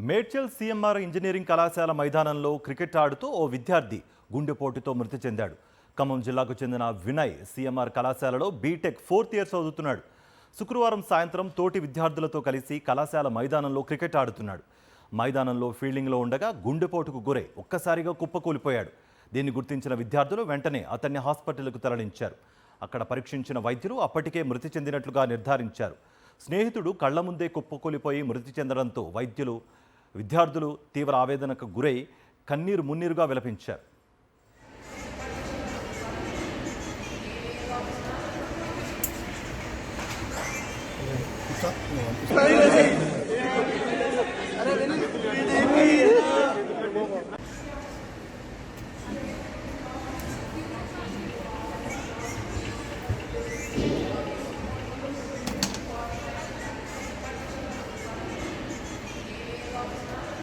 Medchal CMR engineering కళాశాల మైదానంలో cricket ఆడుతూ ఓ విద్యార్థి గుండెపోటుతో మృతి చెందాడు. ఖమ్మం జిల్లాకు చెందిన వినయ్ సీఎంఆర్ కళాశాలలో బీటెక్ 4th ఇయర్ చదువుతున్నాడు. శుక్రవారం సాయంత్రం తోటి విద్యార్థులతో కలిసి కళాశాల మైదానంలో క్రికెట్ ఆడుతున్నాడు. మైదానంలో ఫీల్డింగ్లో ఉండగా గుండెపోటుకు గురై ఒక్కసారిగా కుప్పకూలిపోయాడు. దీన్ని గుర్తించిన విద్యార్థులు వెంటనే అతన్ని హాస్పిటల్కు తరలించారు. అక్కడ పరీక్షించిన వైద్యులు అప్పటికే మృతి చెందినట్లుగా నిర్ధారించారు. స్నేహితుడు కళ్ల ముందే కుప్పకూలిపోయి మృతి చెందడంతో విద్యార్థులు తీవ్ర ఆవేదనకు గురై కన్నీరు మున్నీరుగా విలపించారు.